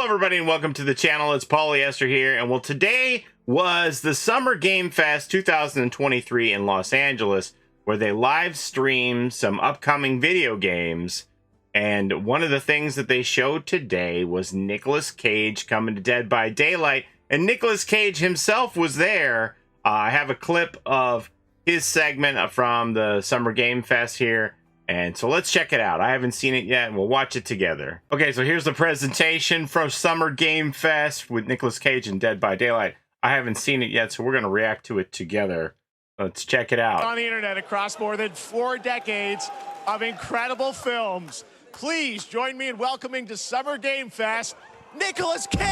everybody, and welcome to the channel. It's Paulie Esther here, and well, today was the Summer Game Fest 2023 in Los Angeles, where they live streamed some upcoming video games. And one of the things that they showed today was Nicolas Cage coming to Dead by Daylight, and Nicolas Cage himself was there. I have a clip of his segment from the Summer Game Fest here. And so let's check it out. I haven't seen it yet, and we'll watch it together. Okay, so here's the presentation from Summer Game Fest with Nicolas Cage and Dead by Daylight. I haven't seen it yet, so we're going to react to it together. Let's check it out. On the internet across more than 4 decades of incredible films. Please join me in welcoming to Summer Game Fest, Nicolas Cage!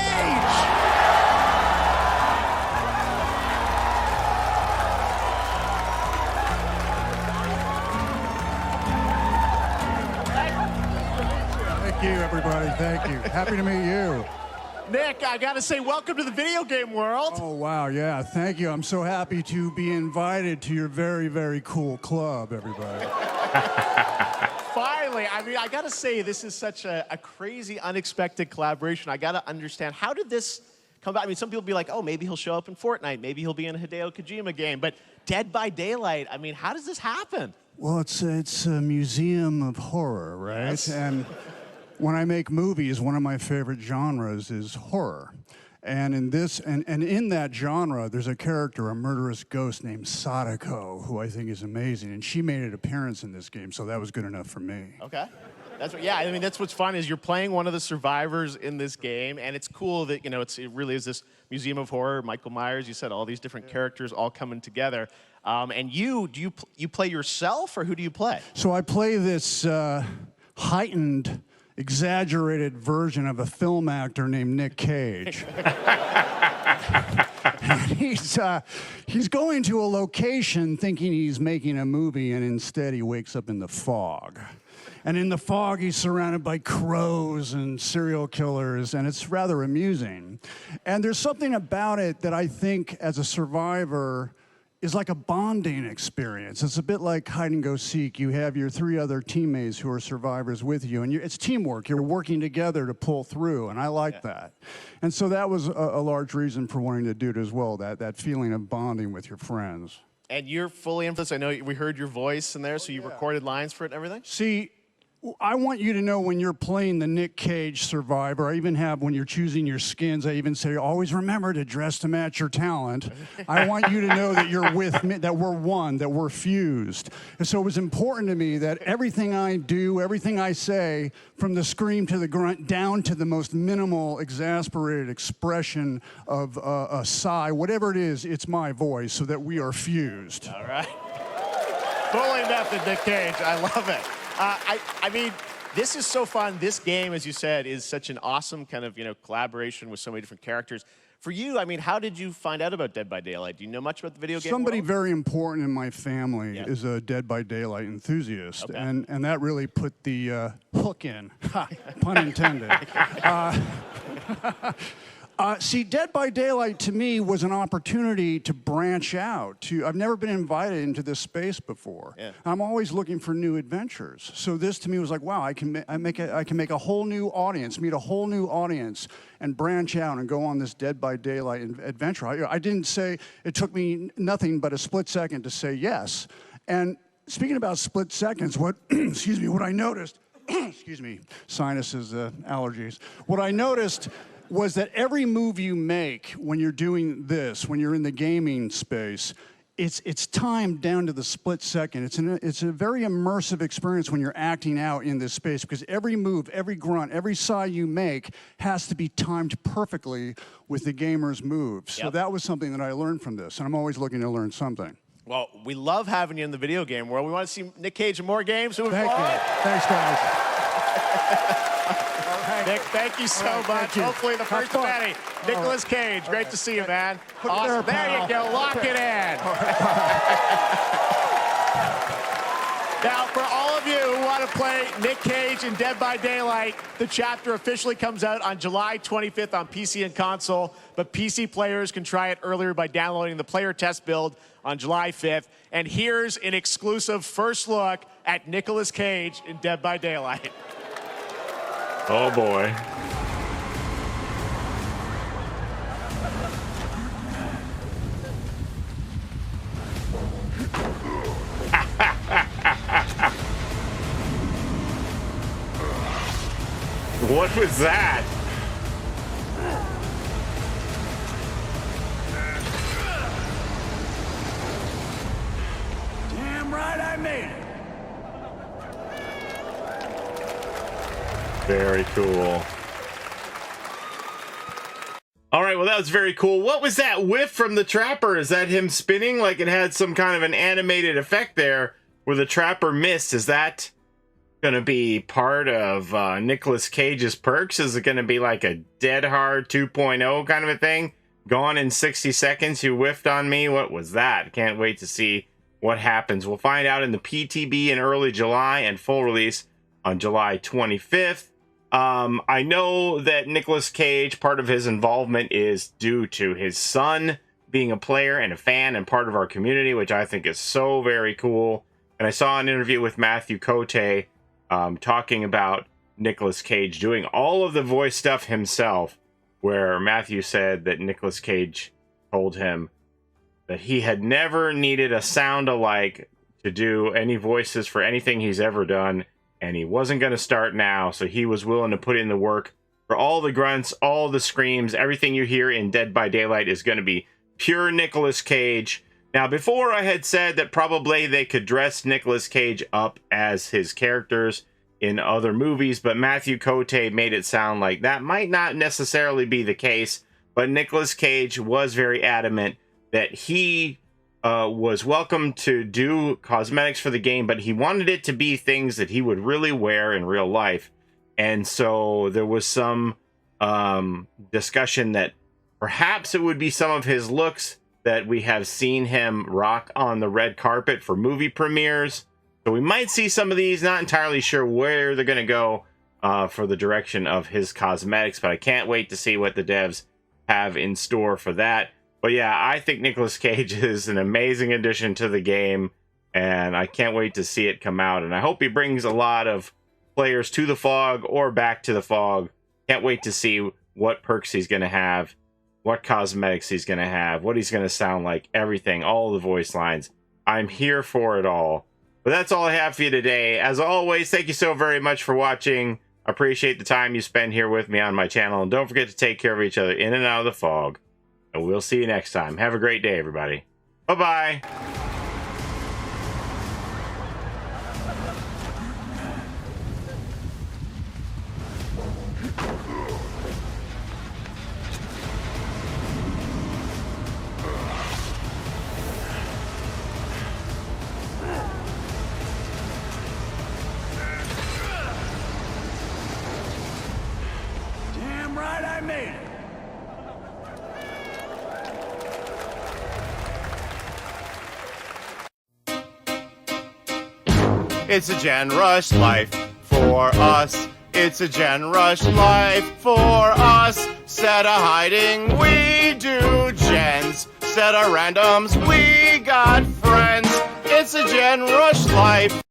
Thank you, everybody. Thank you. Happy to meet you. Nick, I gotta say, welcome to the video game world. Oh, wow. Yeah, thank you. I'm so happy to be invited to your very, very cool club, everybody. Finally, I mean, I gotta say, this is such a crazy, unexpected collaboration. I gotta understand, how did this come about? I mean, some people be like, oh, maybe he'll show up in Fortnite. Maybe he'll be in a Hideo Kojima game. But Dead by Daylight, I mean, how does this happen? Well, it's a museum of horror, right? Yes. And when I make movies, one of my favorite genres is horror. And in this, and in that genre, there's a character, a murderous ghost named Sadako, who I think is amazing. And she made an appearance in this game, so that was good enough for me. Okay. That's what, yeah, I mean, that's what's fun is you're playing one of the survivors in this game, and it's cool that, you know, it really is this museum of horror. Michael Myers, you said, all these different characters all coming together. And you play yourself, or who do you play? So I play this heightened, exaggerated version of a film actor named Nic Cage. And he's going to a location thinking he's making a movie, and instead he wakes up in the fog. And in the fog, he's surrounded by crows and serial killers, and it's rather amusing. And there's something about it that I think, as a survivor, is like a bonding experience. It's a bit like hide and go seek. You have your 3 other teammates who are survivors with you, and it's teamwork. You're working together to pull through, and I like that. And so that was a large reason for wanting to do it as well, that feeling of bonding with your friends. And you're fully influenced. I know we heard your voice in there, so you recorded lines for it and everything? See, I want you to know when you're playing the Nic Cage survivor, I even have, when you're choosing your skins, I even say, always remember to dress to match your talent. I want you to know that you're with me, that we're one, that we're fused. And so it was important to me that everything I do, everything I say, from the scream to the grunt, down to the most minimal, exasperated expression of a sigh, whatever it is, it's my voice, so that we are fused. All right. Fully method, Nic Cage. I love it. I mean, this is so fun. This game, as you said, is such an awesome kind of, collaboration with so many different characters. For you, I mean, how did you find out about Dead by Daylight? Do you know much about the video game Somebody world? very important in my family is a Dead by Daylight enthusiast, Okay. and that really put the hook in, pun intended. See, Dead by Daylight to me was an opportunity to branch out. I've never been invited into this space before. Yeah. I'm always looking for new adventures. So this to me was like, wow, I can make a whole new audience, meet a whole new audience, and branch out and go on this Dead by Daylight adventure. I didn't say, it took me nothing but a split second to say yes. And speaking about split seconds, excuse me, what I noticed, excuse me, sinuses, allergies. What I noticed was that every move you make when you're doing this, when you're in the gaming space, it's timed down to the split second. It's a very immersive experience when you're acting out in this space, because every move, every grunt, every sigh you make has to be timed perfectly with the gamer's moves. So that was something that I learned from this, and I'm always looking to learn something. Well, we love having you in the video game world. We want to see Nic Cage in more games. So Thank you. Thanks, guys. Nick, thank you so much. Hopefully the first of many. Nicolas Cage, great to see you, man. Awesome. There you go. Lock it in. Now, for all of you who want to play Nic Cage in Dead by Daylight, the chapter officially comes out on July 25th on PC and console, but PC players can try it earlier by downloading the player test build on July 5th. And here's an exclusive first look at Nicolas Cage in Dead by Daylight. Oh boy. What was that? Damn right I made it. Very cool. All right, well, that was very cool. What was that whiff from the trapper? Is that him spinning like it had some kind of an animated effect there where the trapper missed? Is that going to be part of Nicolas Cage's perks? Is it going to be like a Dead Hard 2.0 kind of a thing? Gone in 60 seconds, you whiffed on me? What was that? Can't wait to see what happens. We'll find out in the PTB in early July and full release on July 25th. I know that Nicolas Cage, part of his involvement is due to his son being a player and a fan and part of our community, which I think is so very cool. And I saw an interview with Matthew Cote talking about Nicolas Cage doing all of the voice stuff himself, where Matthew said that Nicolas Cage told him that he had never needed a sound-alike to do any voices for anything he's ever done, and he wasn't going to start now, so he was willing to put in the work for all the grunts, all the screams. Everything you hear in Dead by Daylight is going to be pure Nicolas Cage. Now, before I had said that probably they could dress Nicolas Cage up as his characters in other movies, but Matthew Cote made it sound like that might not necessarily be the case, but Nicolas Cage was very adamant that he was welcome to do cosmetics for the game, but he wanted it to be things that he would really wear in real life. And so there was some discussion that perhaps it would be some of his looks that we have seen him rock on the red carpet for movie premieres. So we might see some of these, not entirely sure where they're going to go for the direction of his cosmetics, but I can't wait to see what the devs have in store for that. But yeah, I think Nicolas Cage is an amazing addition to the game, and I can't wait to see it come out. And I hope he brings a lot of players to the fog or back to the fog. Can't wait to see what perks he's going to have, what cosmetics he's going to have, what he's going to sound like, everything, all the voice lines. I'm here for it all. But that's all I have for you today. As always, thank you so very much for watching. I appreciate the time you spend here with me on my channel. And don't forget to take care of each other in and out of the fog. And we'll see you next time. Have a great day, everybody. Bye-bye. Damn right I made it. It's a Gen Rush life for us. It's a Gen Rush life for us. Set a hiding, we do gens. Set a randoms, we got friends. It's a Gen Rush life